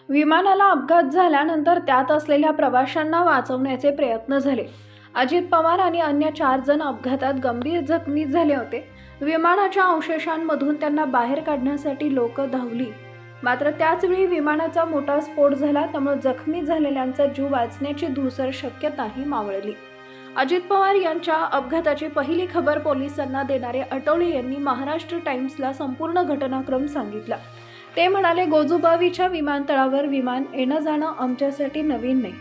विमानाला अपघात झाल्यानंतर त्यात असलेल्या प्रवाशांना वाचवण्याचे प्रयत्न झाले। अजित पवार आणि अन्य 4 जण अपघातात गंभीर जखमी झाले होते। विमानाच्या अवशेषांमधून त्यांना बाहेर काढण्यासाठी लोक धावली, मात्र त्याच वेळी विमानाचा मोठा स्फोट झाला, त्यामुळे जखमी झालेल्यांचा जीव वाचण्याची धूसर शक्यताही मावळली। अजित पवार यांच्या अपघाताची पहिली खबर पोलिसांना देणारे आठवले यांनी महाराष्ट्र टाइम्सला संपूर्ण घटनाक्रम सांगितला। ते म्हणाले, गोजुबावीच्या विमानतळावर विमान येणं जाणं आमच्यासाठी नवीन नाही।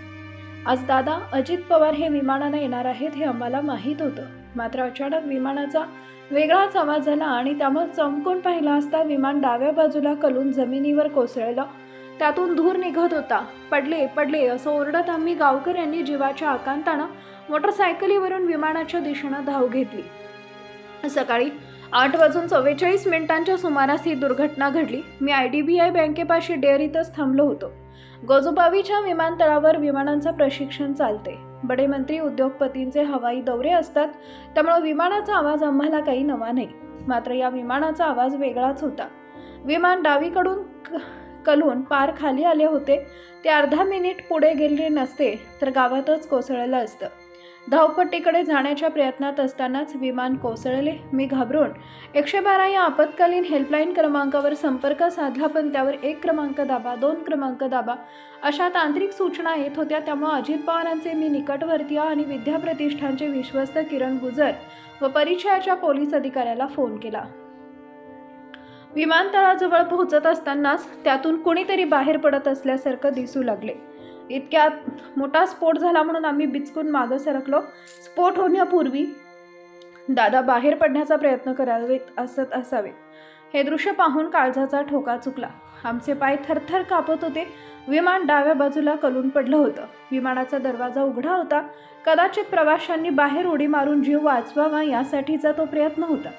आज दादा अजित पवार हे विमानानं येणार आहेत हे आम्हाला माहीत होतं, मात्र अचानक विमानाचा वेगळाच आवाज आला आणि त्यामुळे चमकून पाहिलं असता विमान डाव्या बाजूला कलून जमिनीवर कोसळलं। त्यातून धूर निघत होता। पडले पडले असं ओरडत आम्ही गावकऱ्यांनी जीवाच्या आकांतानं मोटरसायकलीवरून विमानाच्या दिशेनं धाव घेतली। सकाळी 8:44 सुमारास ही दुर्घटना घडली। मी IDBI बँकेपाशी डेअरीतच थांबलो होतो। गोजुबावीच्या विमानतळावर विमानांचं प्रशिक्षण चालते। बडे मंत्री उद्योगपतींचे हवाई दौरे असतात, त्यामुळे विमानाचा आवाज आम्हाला काही नवा नाही, मात्र या विमानाचा आवाज वेगळाच होता। विमान डावीकडून कलून पार खाली आले होते। ते अर्धा मिनिट पुढे गेले नसते तर गावातच कोसळलं असतं। धावपट्टीकडे जाण्याच्या प्रयत्नात असतानाच विमान कोसळले। मी घाबरून 112 या आपत्कालीन हेल्पलाईन क्रमांकावर संपर्क साधला, पण त्यावर 1 क्रमांक दाबा, 2 क्रमांक दाबा अशा तांत्रिक सूचना येत होत्या। त्यामुळे अजित पवारांचे मी निकटवर्तीय आणि विद्याप्रतिष्ठानचे विश्वस्त किरण गुजर व परिचयाच्या पोलीस अधिकाऱ्याला फोन केला। विमानतळाजवळ पोहोचत असतानाच त्यातून कुणीतरी बाहेर पडत असल्यासारखं दिसू लागले। इतक्यात मोठा स्फोट झाला म्हणून आम्ही बिचकून मागे सरकलो। स्फोट होण्यापूर्वी दादा बाहेर पडण्याचा प्रयत्न करावेत असत असावे। हे दृश्य पाहून काळजाचा ठोका चुकला। आमचे पाय थरथर कापत होते। विमान डाव्या बाजूला कलून पडलं होतं। विमानाचा दरवाजा उघडा होता। कदाचित प्रवाशांनी बाहेर उडी मारून जीव वाचवावा यासाठीचा तो प्रयत्न होता।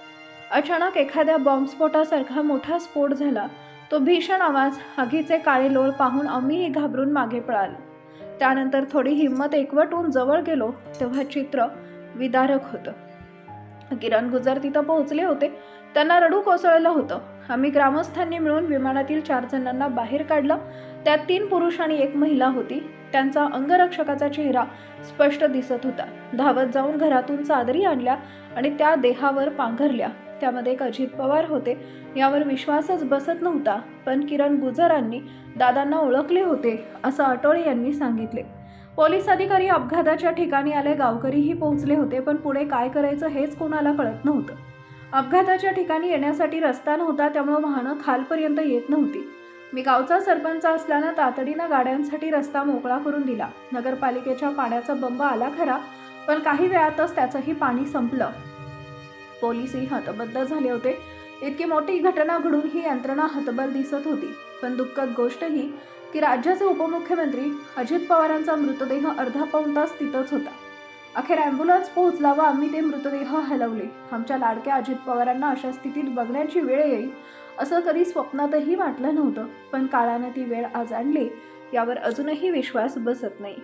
अचानक एखाद्या बॉम्बस्फोटासारखा मोठा स्फोट झाला। तो भीषण आवाज, आगीचे काळे लोळ पाहून आम्हीही घाबरून मागे पळालो। त्यानंतर थोडी हिंमत एकवटून जवळ गेलो तेव्हा चित्र विदारक होतं। किरण गुजर तिथं पोहोचले होते। त्यांना रडू कोसळलं होतं। आम्ही ग्रामस्थांनी मिळून विमानातील 4 जणांना बाहेर काढलं। त्यात 3 पुरुष आणि 1 महिला होती। त्यांचा अंगरक्षकाचा चेहरा स्पष्ट दिसत होता। धावत जाऊन घरातून चादरी आणल्या आणि त्या देहावर पांघरल्या। त्यामध्ये एक अजित पवार होते। यावर विश्वासच बसत नव्हता, पण किरण गुजरांनी दादांना ओळखले होते असं आठवले यांनी सांगितले। पोलीस अधिकारी अपघाताच्या ठिकाणी आले। गावकरीही पोहोचले होते, पण पुढे काय करायचं हेच कोणाला कळत नव्हतं। अपघाताच्या ठिकाणी येण्यासाठी रस्ता नव्हता, त्यामुळे वाहनं खालपर्यंत येत नव्हती। मी गावचा सरपंच असल्यानं तातडीनं गाड्यांसाठी रस्ता मोकळा करून दिला। नगरपालिकेच्या पाण्याचा बंब आला खरा, पण काही वेळातच त्याचंही पाणी संपलं। पोलीसही हतबद्ध झाले होते। इतकी मोठी घटना घडून ही यंत्रणा हतबल दिसत होती। पण दुःखद गोष्ट ही की राज्याचे उपमुख्यमंत्री अजित पवारांचा मृतदेह अर्धा पाऊण तास तिथंच होता। अखेर ॲम्ब्युलन्स पोहोचला व आम्ही ते मृतदेह हलवले। आमच्या लाडक्या अजित पवारांना अशा स्थितीत बघण्याची वेळ येईल असं कधी स्वप्नातही वाटलं नव्हतं, पण काळानं ती वेळ आज आणली यावर अजूनही विश्वास बसत नाही।